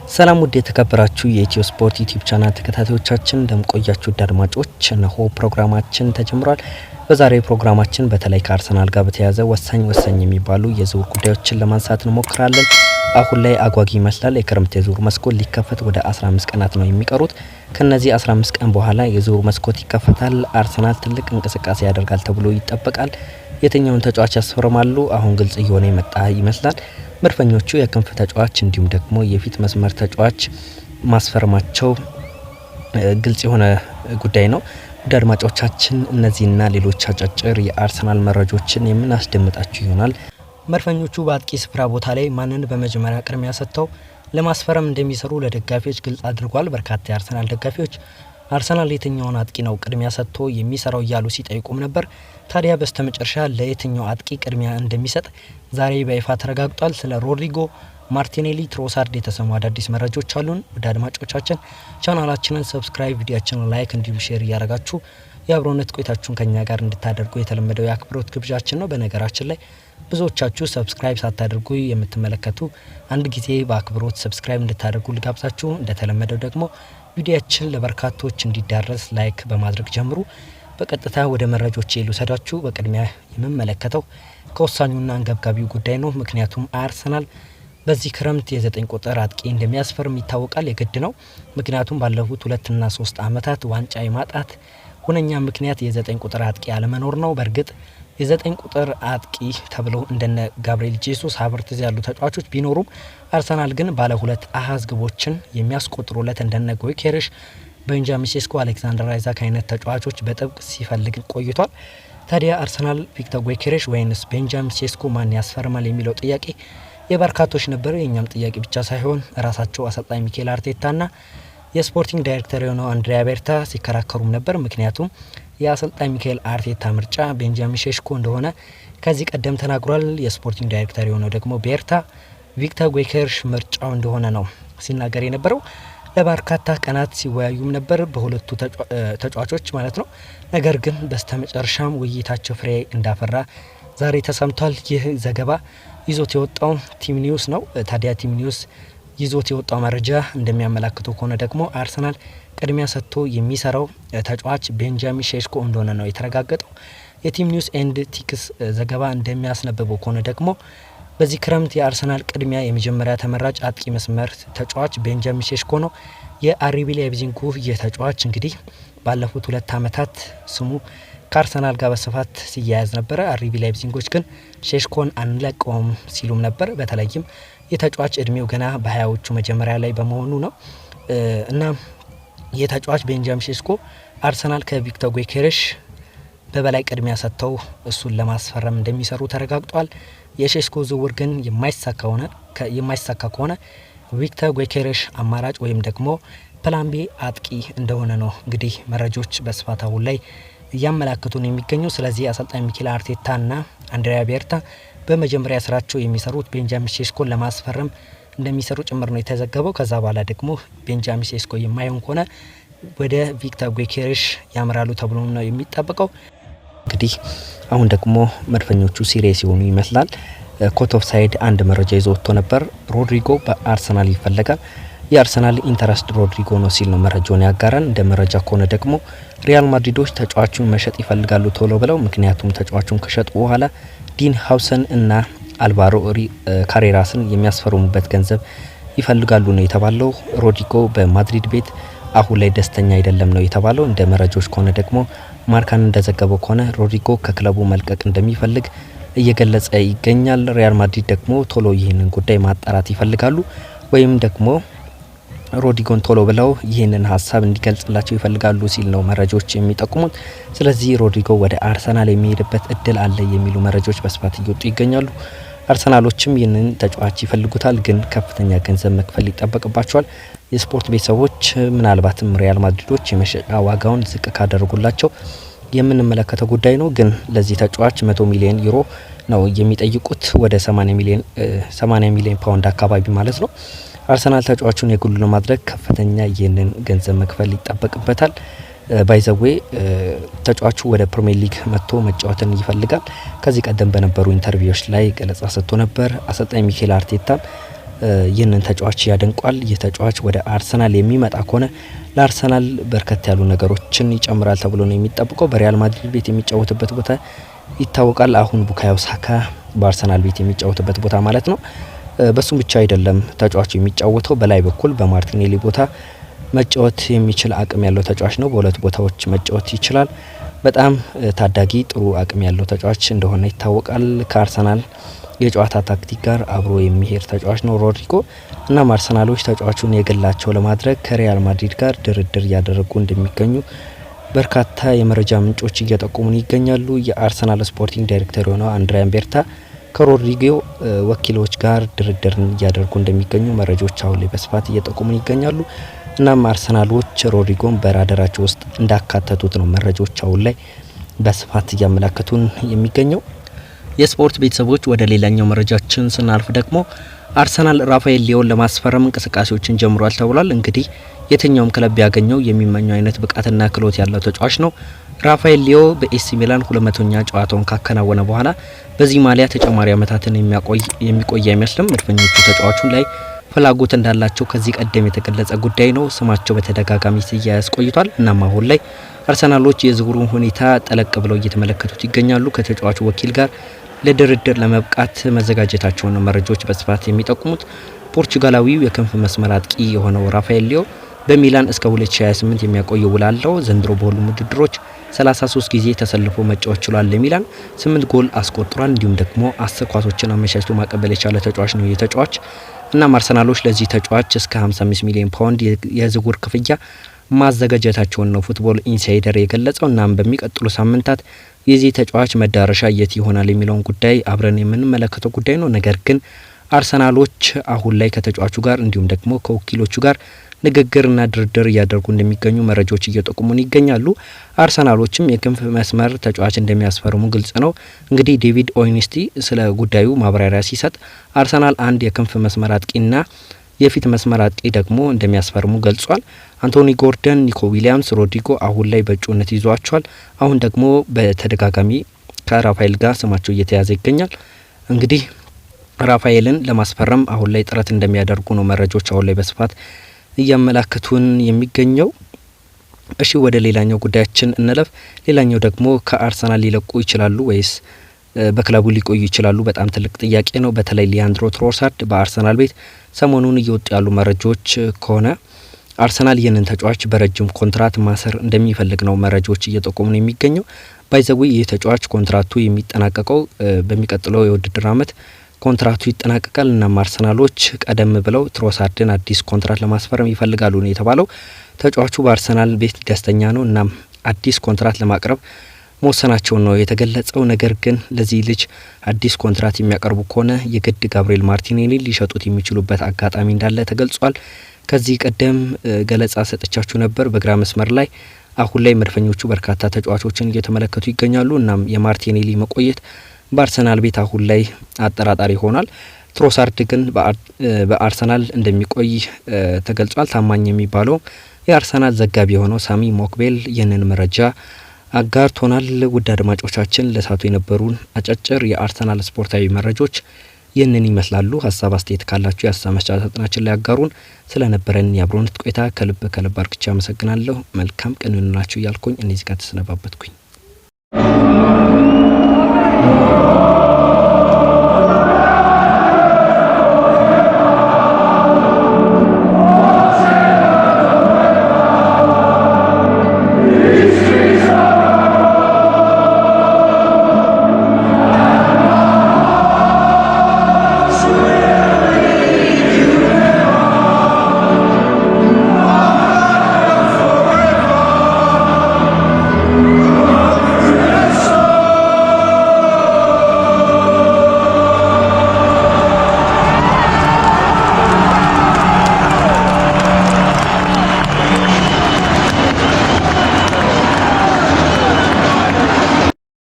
ሰላም ውድ የተከበራችሁ የኢትዮ ስፖርት ዩቲዩብ ቻናል ተከታታዮቻችን እንደምቆያችሁ አድማጮች እነሆ ፕሮግራማችን ተጀምሯል። በዛሬው ፕሮግራማችን በተለይ ከአርሰናል ጋር በተያያዘ ወሳኝ የሚባሉ የዝውውር ጉዳዮችን ለማንሳት እንሞክራለን። አሁን ላይ አጓጊ ይመስላል። የክረምት የዝውውር መስኮት ሊከፈት ወደ 15 ቀናት ነው የሚቀሩት። ከነዚህ 15 ቀን በኋላ የዝውውር መስኮት ይከፈታል። አርሰናል ትልቅ እንቅስቃሴ ያደርጋል ተብሎ ይጠበቃል። የትኛውን ተጫዋች ያስፈርማሉ? አሁን ግልጽ እየሆነ የመጣ ይመስላል። መድፈኞቹ የክንፍ ተጫዋች እንዲሁም ደግሞ የፊት መስመር ተጫዋች ማስፈረማቸው ግልጽ የሆነ ጉዳይ ነው። ውድ አድማጮቻችን እነዚህና ሌሎች አጫጭር የአርሰናል መረጃዎችን የምናስደምጣችሁ ይሆናል። መድፈኞቹ በአጥቂ ስፍራ ቦታ ላይ ማንን በመጀመሪያ ቅድሚያ ሰጥተው ለማስፈረም እንደሚሰሩ ለደጋፊዎች ግልጽ አድርጓል። በርካታ የአርሰናል ደጋፊዎች አርሰናል የትኛውን አጥቂ ነው ቅድሚያ ሰጥቶ የሚሰራው እያሉ ሲጠይቁም ነበር። ታዲያ በስተመጨረሻ ለየትኛው አጥቂ ቅድሚያ እንደሚሰጥ ዛሬ በይፋ ተረጋግጧል። ስለ ሮድሪጎ፣ ማርቲኔሊ፣ ትሮሳርድ የተሰሙ አዳዲስ መረጃዎች አሉን። ወደ አድማጮቻችን ቻናላችንን ሰብስክራይብ፣ ቪዲዮአችንን ላይክ እንዲሁም ሼር እያደረጋችሁ የአብሮነት ቆይታችሁን ከኛ ጋር እንድታደርጉ የተለመደው የአክብሮት ግብዣችን ነው። በነገራችን ላይ ብዙዎቻችሁ ሰብስክራይብ ሳታደርጉ የምትመለከቱ አንድ ጊዜ በአክብሮት ሰብስክራይብ እንድታደርጉ ልጋብዛችሁ። እንደተለመደው ደግሞ ቪዲዮአችን ለበርካቶች እንዲዳረስ ላይክ በማድረግ ጀምሩ። በቀጥታ ወደ መረጃዎች ልውሰዳችሁ። በቅድሚያ የምመለከተው ከወሳኙና አንገብጋቢው ጉዳይ ነው። ምክንያቱም አርሰናል በዚህ ክረምት የ9 ቁጥር አጥቂ እንደሚያስፈርም ይታወቃል። የግድ ነው። ምክንያቱም ባለፉት 2 እና 3 አመታት ዋንጫ የማጣት ሁነኛ ምክንያት የ9 ቁጥር አጥቂ አለመኖር ነው። በእርግጥ የ9 ቁጥር አጥቂ ተብለው እንደነ ጋብሪኤል ጄሱስ፣ ሃቨርትዝ ያሉ ተጫዋቾች ቢኖሩም አርሰናል ግን ባለ ሁለት አሃዝ ግቦችን የሚያስቆጥሩለት እንደነ ጎይኬሬሽ፣ ቤንጃሚን ሴስኮ፣ አሌክዛንደር አይዛክ አይነት ተጫዋቾች በጥብቅ ሲፈልግ ቆይቷል። ታዲያ አርሰናል ቪክተር ጎይኬሬሽ ወይንስ ቤንጃሚን ሴስኮ ማን ያስፈርማል የሚለው ጥያቄ የበርካቶች ነበር። የኛም ጥያቄ ብቻ ሳይሆን ራሳቸው አሰልጣኝ ሚኬል አርቴታና የስፖርቲንግ ዳይሬክተር የሆነው አንድሪያ ቤርታ ሲከራከሩም ነበር። ምክንያቱም የአሰልጣኝ ሚኬል አርቴታ ምርጫ ቤንጃሚን ሴስኮ እንደሆነ ከዚህ ቀደም ተናግሯል። የስፖርቲንግ ዳይሬክተር የሆነው ደግሞ ቤርታ ቪክተር ጎይኬሬሽ ምርጫው እንደሆነ ነው ሲናገር የነበረው። ለበርካታ ቀናት ሲወያዩም ነበር በሁለቱ ተጫዋቾች ማለት ነው። ነገር ግን በስተመጨረሻም ውይይታቸው ፍሬ እንዳፈራ ዛሬ ተሰምቷል። ይህ ዘገባ ይዞት የወጣው ቲም ኒውስ ነው። ታዲያ ቲም ኒውስ ይዞት የወጣው መረጃ እንደሚያመላክተው ከሆነ ደግሞ አርሰናል ቅድሚያ ሰጥቶ የሚሰራው ተጫዋች ቤንጃሚን ሴስኮ እንደሆነ ነው የተረጋገጠው። የቲም ኒውስ ኤንድ ቲክስ ዘገባ እንደሚያስነብበው ከሆነ ደግሞ በዚህ ክረምት የአርሰናል ቅድሚያ የመጀመሪያ ተመራጭ አጥቂ መስመር ተጫዋች ቤንጃሚን ሴስኮ ነው። የአርቢ ላይፕዚጉ የተጫዋች እንግዲህ ባለፉት 2 አመታት ስሙ ከአርሰናል ጋር በስፋት ሲያያዝ ነበረ። አርቢ ላይፕዚጎች ግን ሴስኮን አንለቀውም ሲሉም ነበር። በተለይም የተጫዋች እድሜው ገና በ20ዎቹ መጀመሪያ ላይ በመሆኑ ነው እና የተጫዋች ቤንጃሚን ሴስኮ አርሰናል ከቪክተር ጎይኬሬሽ በበላይ ቅድሚያ ሰጥተው እሱን ለማስፈረም እንደሚሰሩ ተረጋግጧል። የሴስኮ ዝውውር ግን የማይሳካ ከሆነ ቪክተር ጎይኬሬሽ አማራጭ ወይም ደግሞ ፕላን ቢ አጥቂ እንደሆነ ነው እንግዲህ መረጃዎች በስፋት አሁን ላይ እያመላክቱን የሚገኙ። ስለዚህ አሰልጣኝ ሚኬል አርቴታና አንድሪያ ቤርታ በመጀመሪያ ስራቸው የሚሰሩት ቤንጃሚን ሴስኮን ለማስፈረም እንደሚሰሩ ጭምር ነው የተዘገበው። ከዛ በኋላ ደግሞ ቤንጃሚን ሴስኮ የማይሆን ከሆነ ወደ ቪክተር ጎይኬሬሽ ያምራሉ ተብሎ ነው የሚጠበቀው። እንግዲህ አሁን ደግሞ መድፈኞቹ ሲሪየስ ሲሆኑ ይመስላል። ኮት ኦፍ ሳይድ አንድ መረጃ ይዞ ወጥቶ ነበር። ሮድሪጎ በአርሰናል ይፈለጋል፣ የአርሰናል ኢንተረስት ሮድሪጎ ነው ሲል ነው መረጃውን ያጋራን። እንደ መረጃ ከሆነ ደግሞ ሪያል ማድሪዶች ተጫዋቹን መሸጥ ይፈልጋሉ ቶሎ ብለው። ምክንያቱም ተጫዋቹን ከሸጡ በኋላ ዲን ሃውሰን እና አልቫሮ ካሬራስን የሚያስፈርሙበት ገንዘብ ይፈልጋሉ ነው የተባለው። ሮድሪጎ በማድሪድ ቤት አሁን ላይ ደስተኛ አይደለም ነው የተባለው። እንደ መረጃዎች ከሆነ ደግሞ ማርካን እንደዘገበው ከሆነ ሮድሪጎ ከክለቡ መልቀቅ እንደሚፈልግ እየገለጸ ይገኛል። ሪያል ማድሪድ ደግሞ ቶሎ ይህንን ጉዳይ ማጣራት ይፈልጋሉ ወይም ደግሞ ሮድሪጎን ቶሎ ብለው ይህንን ሀሳብ እንዲገልጽላቸው ይፈልጋሉ ሲል ነው መረጃዎች የሚጠቁሙት። ስለዚህ ሮድሪጎ ወደ አርሰናል የሚሄድበት እድል አለ የሚሉ መረጃዎች በስፋት እየወጡ ይገኛሉ። አርሰናሎችም ይህንን ተጫዋች ይፈልጉታል፣ ግን ከፍተኛ ገንዘብ መክፈል ይጠበቅባቸዋል። የስፖርት ቤተሰቦች ምናልባትም ሪያል ማድሪዶች የመሸጫ ዋጋውን ዝቅ ካደረጉላቸው የምንመለከተው ጉዳይ ነው። ግን ለዚህ ተጫዋች 100 ሚሊዮን ዩሮ ነው የሚጠይቁት፣ ወደ 80 ሚሊዮን ፓውንድ አካባቢ ማለት ነው። አርሰናል ተጫዋቹን የግሉ ለማድረግ ከፍተኛ ይህንን ገንዘብ መክፈል ይጠበቅበታል። ባይዘዌ ተጫዋቹ ወደ ፕሪሚየር ሊግ መጥቶ መጫወትን ይፈልጋል። ከዚህ ቀደም በነበሩ ኢንተርቪዎች ላይ ገለጻ ሰጥቶ ነበር። አሰልጣኝ ሚኬል አርቴታ ይህንን ተጫዋች ያደንቋል። ይህ ተጫዋች ወደ አርሰናል የሚመጣ ከሆነ ለአርሰናል በርከት ያሉ ነገሮችን ይጨምራል ተብሎ ነው የሚጠብቀው። በሪያል ማድሪድ ቤት የሚጫወትበት ቦታ ይታወቃል። አሁን ቡካዮ ሳካ በአርሰናል ቤት የሚጫወትበት ቦታ ማለት ነው። በሱም ብቻ አይደለም ተጫዋቹ የሚጫወተው፣ በላይ በኩል በማርቲኔሊ ቦታ መጫወት የሚችል አቅም ያለው ተጫዋች ነው። በሁለት ቦታዎች መጫወት ይችላል። በጣም ታዳጊ ጥሩ አቅም ያለው ተጫዋች እንደሆነ ይታወቃል። ከአርሰናል የጨዋታ ታክቲክ ጋር አብሮ የሚሄድ ተጫዋች ነው ሮድሪጎ። እናም አርሰናሎች ተጫዋቹን የግላቸው ለማድረግ ከሪያል ማድሪድ ጋር ድርድር እያደረጉ እንደሚገኙ በርካታ የመረጃ ምንጮች እየጠቆሙን ይገኛሉ። የአርሰናል ስፖርቲንግ ዳይሬክተር የሆነው አንድሪያን ቤርታ ከሮድሪጎ ወኪሎች ጋር ድርድርን እያደረጉ እንደሚገኙ መረጃዎች አሁን ላይ በስፋት እየጠቆሙን ይገኛሉ። እናም አርሰናሎች ሮድሪጎን በራዳራቸው ውስጥ እንዳካተቱት ነው መረጃዎች አሁን ላይ በስፋት እያመላከቱን የሚገኘው። የስፖርት ቤተሰቦች ወደ ሌላኛው መረጃችን ስናልፍ ደግሞ አርሰናል ራፋኤል ሊዮን ለማስፈረም እንቅስቃሴዎችን ጀምሯል ተብሏል። እንግዲህ የትኛውም ክለብ ያገኘው የሚመኘው አይነት ብቃትና ክህሎት ያለው ተጫዋች ነው። ራፋኤል ሊዮ በኤሲ ሚላን 200ኛ ጨዋታውን ካከናወነ በኋላ በዚህ ማሊያ ተጨማሪ ዓመታትን የሚቆይ አይመስልም። መድፈኞቹ ተጫዋቹን ላይ ፍላጎት እንዳላቸው ከዚህ ቀደም የተገለጸ ጉዳይ ነው። ስማቸው በተደጋጋሚ ሲያያዝ ቆይቷል። እናም አሁን ላይ አርሰናሎች የዝውውሩን ሁኔታ ጠለቅ ብለው እየተመለከቱት ይገኛሉ። ከተጫዋቹ ወኪል ጋር ለድርድር ለመብቃት መዘጋጀታቸውን ነው መረጃዎች በስፋት የሚጠቁሙት። ፖርቹጋላዊው የክንፍ መስመር አጥቂ የሆነው ራፋኤል ሊዮ በሚላን እስከ 2028 የሚያቆየው ውል አለው። ዘንድሮ በሁሉም ውድድሮች 33 ጊዜ ተሰልፎ መጫወት ችሏል። ለሚላን 8 ጎል አስቆጥሯል። እንዲሁም ደግሞ 10 ኳሶችን አመቻችቶ ማቀበል የቻለ ተጫዋች ነው የተጫዋች እና አርሰናሎች ለዚህ ተጫዋች እስከ 55 ሚሊዮን ፓውንድ የዝውውር ክፍያ ማዘጋጀታቸውን ነው ፉትቦል ኢንሳይደር የገለጸው። እናም በሚቀጥሉ ሳምንታት የዚህ ተጫዋች መዳረሻ የት ይሆናል የሚለውን ጉዳይ አብረን የምንመለከተው ጉዳይ ነው። ነገር ግን አርሰናሎች አሁን ላይ ከተጫዋቹ ጋር እንዲሁም ደግሞ ከወኪሎቹ ጋር ንግግርና ድርድር እያደረጉ እንደሚገኙ መረጃዎች እየጠቁሙን ይገኛሉ። አርሰናሎችም የክንፍ መስመር ተጫዋች እንደሚያስፈርሙ ግልጽ ነው። እንግዲህ ዴቪድ ኦይንስቲ ስለ ጉዳዩ ማብራሪያ ሲሰጥ አርሰናል አንድ የክንፍ መስመር አጥቂና የፊት መስመር አጥቂ ደግሞ እንደሚያስፈርሙ ገልጿል። አንቶኒ ጎርደን፣ ኒኮ ዊሊያምስ፣ ሮድሪጎ አሁን ላይ በእጩነት ይዟቸዋል። አሁን ደግሞ በተደጋጋሚ ከራፋኤል ጋር ስማቸው እየተያዘ ይገኛል። እንግዲህ ራፋኤልን ለማስፈረም አሁን ላይ ጥረት እንደሚያደርጉ ነው መረጃዎች አሁን ላይ በስፋት እያመላከቱን የሚገኘው። እሺ ወደ ሌላኛው ጉዳያችን እንለፍ። ሌላኛው ደግሞ ከአርሰናል ሊለቁ ይችላሉ ወይስ በክለቡ ሊቆዩ ይችላሉ? በጣም ትልቅ ጥያቄ ነው። በተለይ ሊያንድሮ ትሮሳርድ በአርሰናል ቤት ሰሞኑን እየወጡ ያሉ መረጃዎች ከሆነ አርሰናል ይህንን ተጫዋች በረጅም ኮንትራት ማሰር እንደሚፈልግ ነው መረጃዎች እየጠቆሙ ነው የሚገኘው። ባይዘዌ ይህ ተጫዋች ኮንትራቱ የሚጠናቀቀው በሚቀጥለው የውድድር አመት ኮንትራቱ ይጠናቀቃል። እና አርሰናሎች ቀደም ብለው ትሮሳርድን አዲስ ኮንትራት ለማስፈረም ይፈልጋሉ ነው የተባለው። ተጫዋቹ በአርሰናል ቤት ደስተኛ ነው። እናም አዲስ ኮንትራት ለማቅረብ መወሰናቸውን ነው የተገለጸው። ነገር ግን ለዚህ ልጅ አዲስ ኮንትራት የሚያቀርቡ ከሆነ የግድ ጋብሪኤል ማርቲኔሊ ሊሸጡት የሚችሉበት አጋጣሚ እንዳለ ተገልጿል። ከዚህ ቀደም ገለጻ ሰጥቻችሁ ነበር። በግራ መስመር ላይ አሁን ላይ መድፈኞቹ በርካታ ተጫዋቾችን እየተመለከቱ ይገኛሉ። እናም የማርቲኔሊ መቆየት በአርሰናል ቤት አሁን ላይ አጠራጣሪ ሆኗል። ትሮሳርድ ግን በአርሰናል እንደሚቆይ ተገልጿል። ታማኝ የሚባለው የአርሰናል ዘጋቢ የሆነው ሳሚ ሞክቤል ይህንን መረጃ አጋርቶናል። ውድ አድማጮቻችን ለሳቱ የነበሩን አጫጭር የአርሰናል ስፖርታዊ መረጃዎች ይህንን ይመስላሉ። ሀሳብ አስተያየት ካላችሁ የሀሳብ መስጫ ሳጥናችን ላይ ያጋሩን። ስለነበረን የአብሮነት ቆይታ ከልብ አርክቻ አመሰግናለሁ። መልካም ቀን ይሁንላችሁ እያልኩኝ እኔ እዚህ ጋር ተሰነባበትኩኝ።